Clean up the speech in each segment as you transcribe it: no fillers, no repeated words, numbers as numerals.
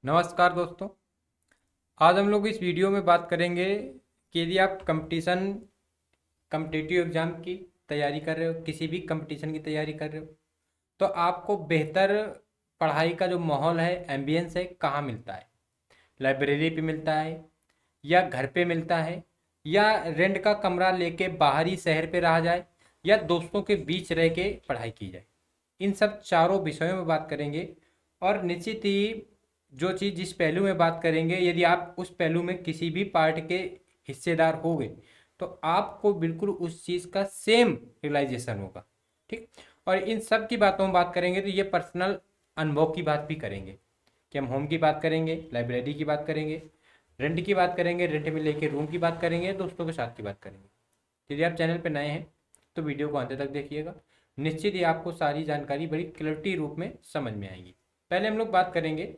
नमस्कार दोस्तों। आज हम लोग इस वीडियो में बात करेंगे कि यदि आप कम्पिटिटिव एग्ज़ाम की तैयारी कर रहे हो, किसी भी कंपटीशन की तैयारी कर रहे हो, तो आपको बेहतर पढ़ाई का जो माहौल है, एम्बियंस है, कहाँ मिलता है? लाइब्रेरी पे मिलता है, या घर पे मिलता है, या रेंट का कमरा लेके बाहरी शहर पे रहा जाए, या दोस्तों के बीच रह के पढ़ाई की जाए? इन सब चारों विषयों में बात करेंगे। और निश्चित ही जो चीज़ जिस पहलू में बात करेंगे, यदि आप उस पहलू में किसी भी पार्ट के हिस्सेदार हो गए तो आपको बिल्कुल उस चीज़ का सेम रियलाइजेशन होगा। ठीक। और इन सब की बातों में बात करेंगे तो ये पर्सनल अनुभव की बात भी करेंगे कि हम होम की बात करेंगे, लाइब्रेरी की बात करेंगे, रेंट की बात करेंगे, रेंट में लेके रूम की बात करेंगे, दोस्तों के साथ की बात करेंगे। यदि आप चैनल पर नए हैं तो वीडियो को अंत तक देखिएगा। निश्चित ही आपको सारी जानकारी बड़ी क्लियरिटी रूप में समझ में आएगी। पहले हम लोग बात करेंगे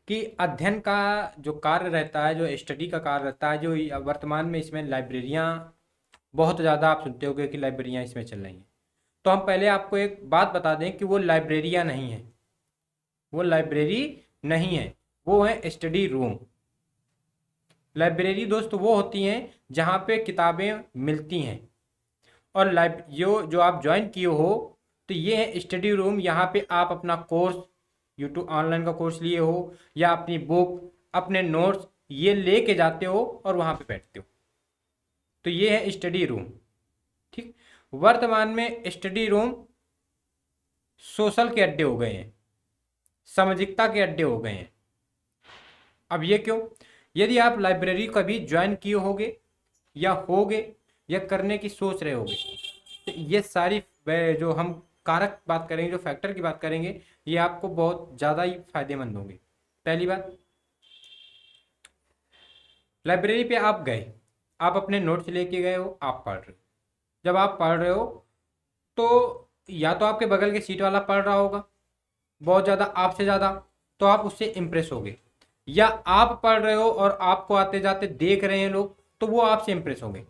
कि अध्ययन का जो कार्य रहता है, जो स्टडी का कार्य रहता है, जो वर्तमान में इसमें लाइब्रेरियाँ बहुत ज़्यादा आप सुनते होंगे कि लाइब्रेरियाँ इसमें चल रही हैं। तो हम पहले आपको एक बात बता दें कि वो लाइब्रेरियाँ नहीं हैं, वो लाइब्रेरी नहीं है, वो है स्टडी रूम। लाइब्रेरी दोस्त वो होती हैं जहाँ पे किताबें मिलती हैं। और लाइब जो आप ज्वाइन किए हो तो ये है स्टडी रूम। यहाँ पे आप अपना कोर्स, यूट्यूब ऑनलाइन का कोर्स लिए हो या अपनी बुक, अपने नोट्स ये लेके जाते हो और वहाँ पे बैठते हो, तो ये है स्टडी रूम। ठीक। वर्तमान में स्टडी रूम सोशल के अड्डे हो गए हैं, सामाजिकता के अड्डे हो गए हैं। अब ये क्यों? यदि आप लाइब्रेरी कभी ज्वाइन किए होगे या होगे या करने की सोच रहे होगे तो ये सारी जो हम कारक बात करेंगे, जो फैक्टर की बात करेंगे, ये आपको बहुत ज़्यादा ही फायदेमंद होंगे। पहली बात, लाइब्रेरी पे आप गए, आप अपने नोट्स लेके गए हो, आप पढ़ रहे हो। जब आप पढ़ रहे हो तो या तो आपके बगल के सीट वाला पढ़ रहा होगा बहुत ज़्यादा, आपसे ज़्यादा, तो आप उससे इम्प्रेस होगे, या आप पढ़ रहे हो और आपको आते जाते देख रहे हैं लोग तो वो आपसे इम्प्रेस होंगे।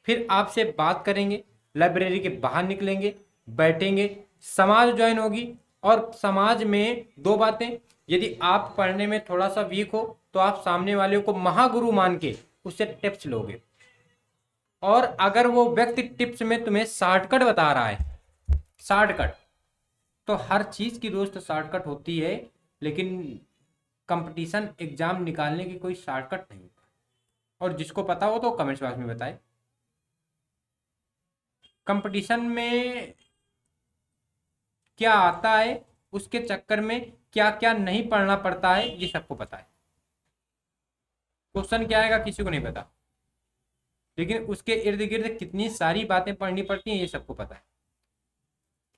फिर आपसे बात करेंगे, लाइब्रेरी के बाहर निकलेंगे, बैठेंगे, समाज ज्वाइन होगी। और समाज में दो बातें, यदि आप पढ़ने में थोड़ा सा वीक हो तो आप सामने वाले को महागुरु मान के उससे टिप्स लोगे। और अगर वो व्यक्ति टिप्स में तुम्हें शॉर्टकट बता रहा है, शॉर्टकट, तो हर चीज की दोस्त शॉर्टकट होती है, लेकिन कंपटीशन एग्जाम निकालने की कोई शॉर्टकट नहीं होता। और जिसको पता हो तो कमेंट्स बॉक्स में बताए। कंपटीशन में क्या आता है, उसके चक्कर में क्या क्या नहीं पढ़ना पड़ता है, ये सबको पता है। क्वेश्चन क्या आएगा किसी को नहीं पता, लेकिन उसके इर्द गिर्द कितनी सारी बातें पढ़नी पड़ती हैं ये सबको पता है।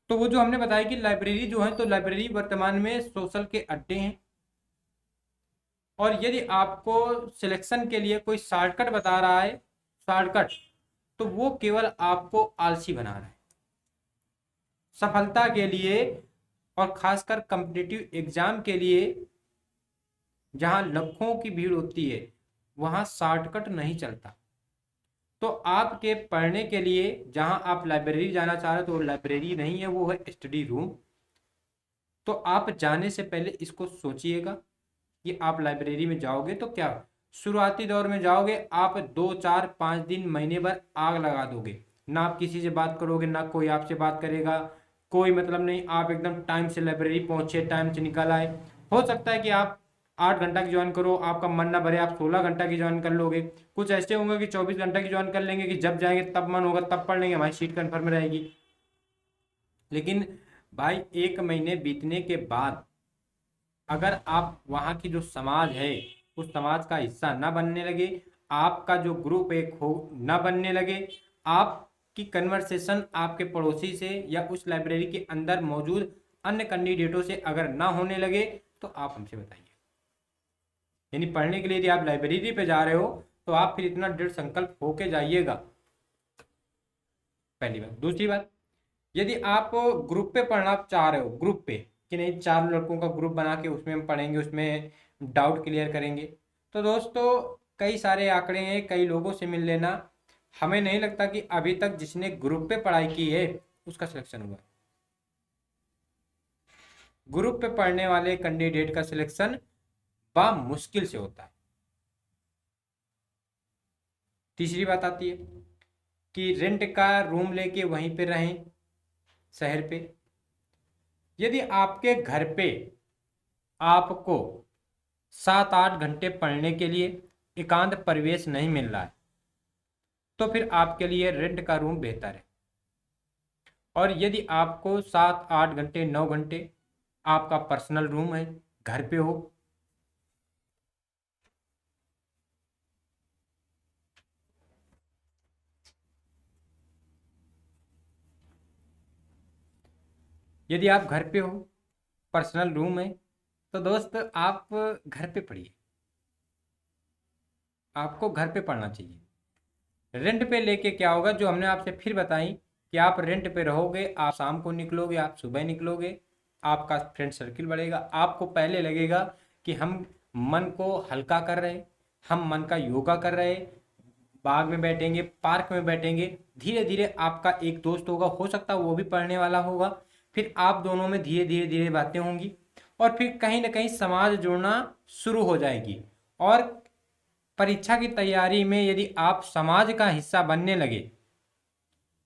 तो वो जो हमने बताया कि लाइब्रेरी जो है, तो लाइब्रेरी वर्तमान में सोशल के अड्डे हैं। और यदि आपको सिलेक्शन के लिए कोई शॉर्टकट बता रहा है, शॉर्टकट, तो वो केवल आपको आलसी बना रहा है। सफलता के लिए और खासकर कॉम्पिटिटिव एग्जाम के लिए जहां लाखों की भीड़ होती है वहां शॉर्टकट नहीं चलता। तो आपके पढ़ने के लिए जहां आप लाइब्रेरी जाना चाह रहे हो तो वो लाइब्रेरी नहीं है, वो है स्टडी रूम। तो आप जाने से पहले इसको सोचिएगा कि आप लाइब्रेरी में जाओगे तो क्या, शुरुआती दौर में जाओगे आप 2 4 5 दिन महीने भर आग लगा दोगे, ना आप किसी से बात करोगे, ना कोई आपसे बात करेगा, कोई मतलब नहीं। आप एकदम टाइम से लाइब्रेरी पहुंचे, टाइम से निकल आए। हो सकता है कि आप 8 घंटा की ज्वाइन करो, आपका मन ना भरे, आप 16 घंटा की ज्वाइन कर लोगे। कुछ ऐसे होंगे कि 24 घंटा की ज्वाइन कर लेंगे कि जब जाएंगे तब मन होगा तब पढ़ लेंगे, हमारी सीट कन्फर्म रहेगी। लेकिन भाई 1 महीने बीतने के बाद अगर आप वहाँ की जो समाज है उस समाज का हिस्सा ना बनने लगे, आपका जो ग्रुप एक हो ना बनने लगे, आपकी कन्वर्सेशन आपके पड़ोसी से या उस लाइब्रेरी के अंदर मौजूद अन्य कैंडिडेटों से अगर ना होने लगे, तो आप हमसे बताइए। यानी पढ़ने के लिए यदि आप लाइब्रेरी पे जा रहे हो तो आप फिर इतना दृढ़ संकल्प होके जाइएगा, पहली बात। दूसरी बात, यदि आप ग्रुप पे पढ़ना चाह रहे हो, ग्रुप पे कि नहीं 4 लड़कों का ग्रुप बना के उसमें हम पढ़ेंगे, उसमें डाउट क्लियर करेंगे, तो दोस्तों कई सारे आंकड़े हैं, कई लोगों से मिल लेना। हमें नहीं लगता कि अभी तक जिसने ग्रुप पे पढ़ाई की है उसका सिलेक्शन हुआ। ग्रुप पे पढ़ने वाले कैंडिडेट का सिलेक्शन बा मुश्किल से होता है। तीसरी बात आती है कि रेंट का रूम लेके वहीं पे रहें शहर पे। यदि आपके घर पे आपको 7-8 घंटे पढ़ने के लिए एकांत परिवेश नहीं मिल रहा है तो फिर आपके लिए रेंट का रूम बेहतर है। और यदि आपको 7-8 घंटे 9 घंटे आपका पर्सनल रूम है, घर पे हो, यदि आप घर पे हो, पर्सनल रूम है, तो दोस्त आप घर पे पढ़िए। आपको घर पे पढ़ना चाहिए। रेंट पे लेके क्या होगा, जो हमने आपसे फिर बताई कि आप रेंट पे रहोगे, आप शाम को निकलोगे, आप सुबह निकलोगे, आपका फ्रेंड सर्किल बढ़ेगा, आपको पहले लगेगा कि हम मन को हल्का कर रहे, हम मन का योगा कर रहे, बाग में बैठेंगे, पार्क में बैठेंगे। धीरे धीरे आपका एक दोस्त होगा, हो सकता है वो भी पढ़ने वाला होगा, फिर आप दोनों में धीरे धीरे धीरे बातें होंगी और फिर कहीं ना कहीं समाज जुड़ना शुरू हो जाएगी। और परीक्षा की तैयारी में यदि आप समाज का हिस्सा बनने लगे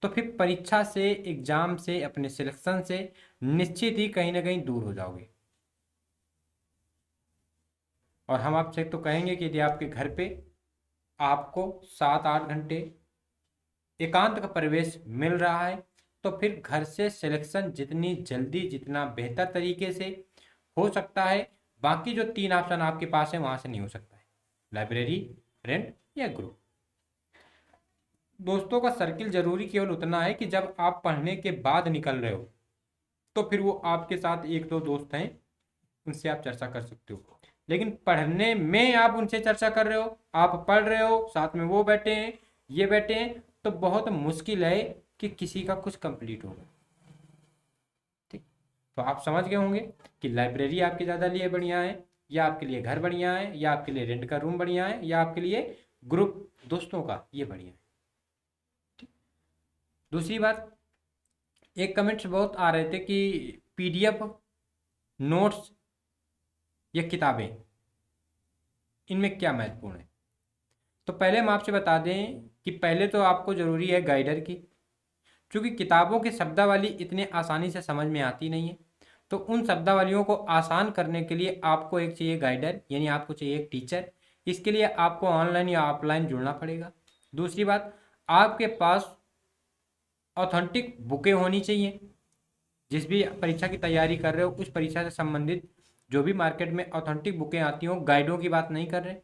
तो फिर परीक्षा से, एग्जाम से, अपने सिलेक्शन से निश्चित ही कहीं ना कहीं दूर हो जाओगे। और हम आपसे तो कहेंगे कि यदि आपके घर पे आपको 7-8 घंटे एकांत का परिवेश मिल रहा है तो फिर घर से सिलेक्शन जितनी जल्दी, जितना बेहतर तरीके से हो सकता है, बाकी जो 3 ऑप्शन आपके पास है वहां से नहीं हो सकता है, लाइब्रेरी, रेंट या ग्रुप। दोस्तों का सर्किल जरूरी केवल उतना है कि जब आप पढ़ने के बाद निकल रहे हो तो फिर वो आपके साथ 1-2 दोस्त हैं, उनसे आप चर्चा कर सकते हो। लेकिन पढ़ने में आप उनसे चर्चा कर रहे हो, आप पढ़ रहे हो, साथ में वो बैठे हैं, ये बैठे हैं, तो बहुत मुश्किल है कि किसी का कुछ कंप्लीट होगा। ठीक, तो आप समझ गए होंगे कि लाइब्रेरी आपके ज़्यादा लिए बढ़िया है, या आपके लिए घर बढ़िया है, या आपके लिए रेंट का रूम बढ़िया है, या आपके लिए ग्रुप दोस्तों का ये बढ़िया है। दूसरी बात, एक कमेंट्स बहुत आ रहे थे कि पीडीएफ, नोट्स या किताबें, इनमें क्या महत्वपूर्ण है। तो पहले हम आपसे बता दें कि पहले तो आपको ज़रूरी है गाइडर की, क्योंकि किताबों की शब्दावली इतने आसानी से समझ में आती नहीं है। तो उन शब्दावलियों को आसान करने के लिए आपको एक चाहिए गाइडर, यानी आपको चाहिए एक टीचर। इसके लिए आपको ऑनलाइन या ऑफलाइन जुड़ना पड़ेगा। दूसरी बात, आपके पास ऑथेंटिक बुकें होनी चाहिए। जिस भी परीक्षा की तैयारी कर रहे हो उस परीक्षा से संबंधित जो भी मार्केट में ऑथेंटिक बुकें आती हों, गाइडों की बात नहीं कर रहे।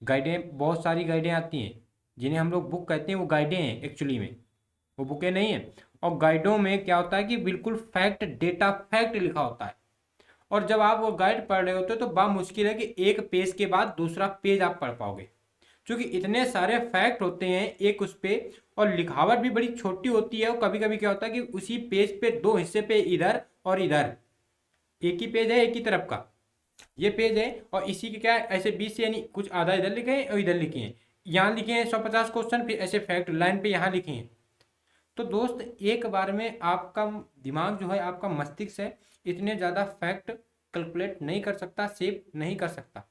गाइडें, बहुत सारी गाइडें आती हैं जिन्हें हम लोग बुक कहते हैं, वो गाइडें हैं एक्चुअली में, वो बुकें नहीं हैं। और गाइडों में क्या होता है कि बिल्कुल फैक्ट, डेटा फैक्ट लिखा होता है। और जब आप वो गाइड पढ़ रहे होते हो तो बड़ा मुश्किल है कि एक पेज के बाद दूसरा पेज आप पढ़ पाओगे, क्योंकि इतने सारे फैक्ट होते हैं एक उस पे, और लिखावट भी बड़ी छोटी होती है। और कभी कभी क्या होता है कि उसी पेज पे दो हिस्से पे इधर और इधर, एक ही पेज है, एक ही तरफ का ये पेज है, और इसी के क्या है, ऐसे बीच से, यानी कुछ आधा इधर लिखे हैं और इधर लिखे हैं, यहाँ लिखे हैं 150 क्वेश्चन, फिर ऐसे फैक्ट लाइन पे यहाँ लिखे हैं। तो दोस्त एक बार में आपका दिमाग जो है, आपका मस्तिष्क है, इतने ज़्यादा फैक्ट कैलकुलेट नहीं कर सकता, सेव नहीं कर सकता।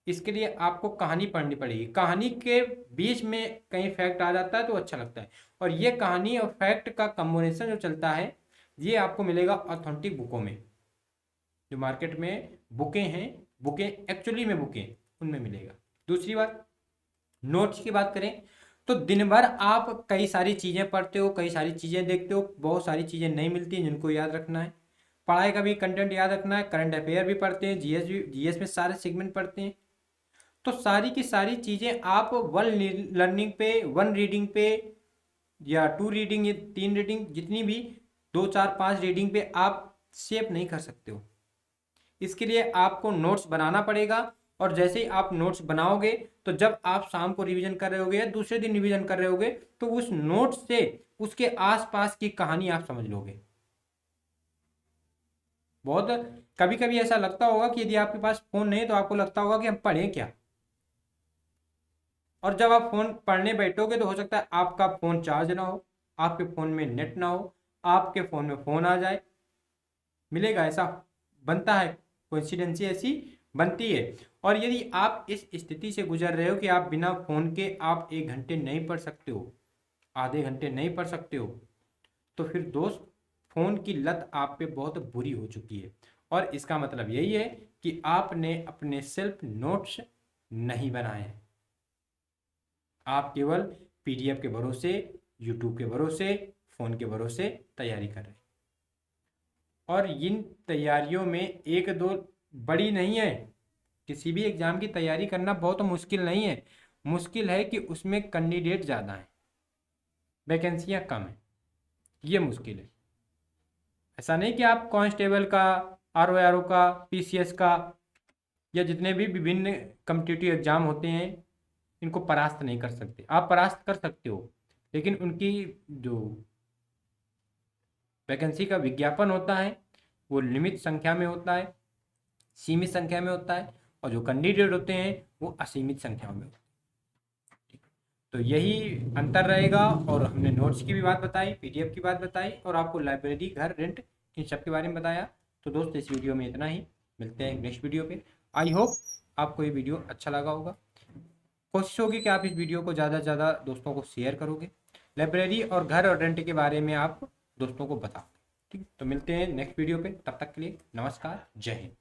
इसके लिए आपको कहानी पढ़नी पड़ेगी। कहानी के बीच में कहीं फैक्ट आ जाता है तो अच्छा लगता है, और ये कहानी और फैक्ट का कॉम्बिनेशन जो चलता है ये आपको मिलेगा ऑथेंटिक बुकों में। जो मार्केट में बुकें हैं, बुकें एक्चुअली में बुकें, उनमें मिलेगा। दूसरी बात, नोट्स की बात करें तो दिन भर आप कई सारी चीज़ें पढ़ते हो, कई सारी चीज़ें देखते हो, बहुत सारी चीज़ें नहीं मिलती जिनको याद रखना है। पढ़ाई का भी कंटेंट याद रखना है, करंट अफेयर भी पढ़ते हैं, जीएस भी, जीएस में सारे सेगमेंट पढ़ते हैं। तो सारी की सारी चीज़ें आप वन लर्निंग पे, वन रीडिंग पे, या 2 रीडिंग, या 3 रीडिंग, जितनी भी 2 4 5 रीडिंग पे आप सेव नहीं कर सकते हो। इसके लिए आपको नोट्स बनाना पड़ेगा। और जैसे ही आप नोट्स बनाओगे तो जब आप शाम को रिवीजन कर रहे होगे या दूसरे दिन रिवीजन कर रहे होगे तो उस नोट्स से उसके आसपास की कहानी आप समझ लोगे। बहुत कभी कभी ऐसा लगता होगा कि यदि आपके पास फोन नहीं है तो आपको लगता होगा कि हम पढ़ें क्या। और जब आप फोन पढ़ने बैठोगे तो हो सकता है आपका फोन चार्ज ना हो, आपके फोन में नेट ना हो, आपके फोन में फोन आ जाए, मिलेगा, ऐसा बनता है, कोइंसिडेंसी ऐसी बनती है। और यदि आप इस स्थिति से गुजर रहे हो कि आप बिना फ़ोन के आप 1 घंटे नहीं पढ़ सकते हो, आधे घंटे नहीं पढ़ सकते हो, तो फिर दोस्त फ़ोन की लत आप पे बहुत बुरी हो चुकी है। और इसका मतलब यही है कि आपने अपने सेल्फ नोट्स नहीं बनाए हैं, आप केवल पीडीएफ के भरोसे, यूट्यूब के भरोसे, फ़ोन के भरोसे तैयारी कर रहे हैं। और इन तैयारियों में एक दो बड़ी नहीं है, किसी भी एग्ज़ाम की तैयारी करना बहुत मुश्किल नहीं है, मुश्किल है कि उसमें कैंडिडेट ज़्यादा हैं, वैकेंसियाँ कम हैं, ये मुश्किल है। ऐसा नहीं कि आप कांस्टेबल का, आरओ का, पीसीएस का या जितने भी विभिन्न कम्पिटिटिव एग्जाम होते हैं इनको परास्त नहीं कर सकते। आप परास्त कर सकते हो, लेकिन उनकी जो वैकेंसी का विज्ञापन होता है वो लिमिट संख्या में होता है, सीमित संख्या में होता है, और जो कैंडिडेट होते हैं वो असीमित संख्या में होते हैं। तो यही अंतर रहेगा। और हमने नोट्स की भी बात बताई, पीडीएफ की बात बताई, और आपको लाइब्रेरी, घर, रेंट, इन सब के बारे में बताया। तो दोस्त इस वीडियो में इतना ही, मिलते हैं नेक्स्ट वीडियो पे। आई होप आपको ये वीडियो अच्छा लगा होगा। कोशिश होगी कि आप इस वीडियो को ज़्यादा से ज़्यादा दोस्तों को शेयर करोगे, लाइब्रेरी और घर और रेंट के बारे में आप दोस्तों को बताओ। ठीक, तो मिलते हैं नेक्स्ट वीडियो पे, तब तक के लिए नमस्कार, जय हिंद।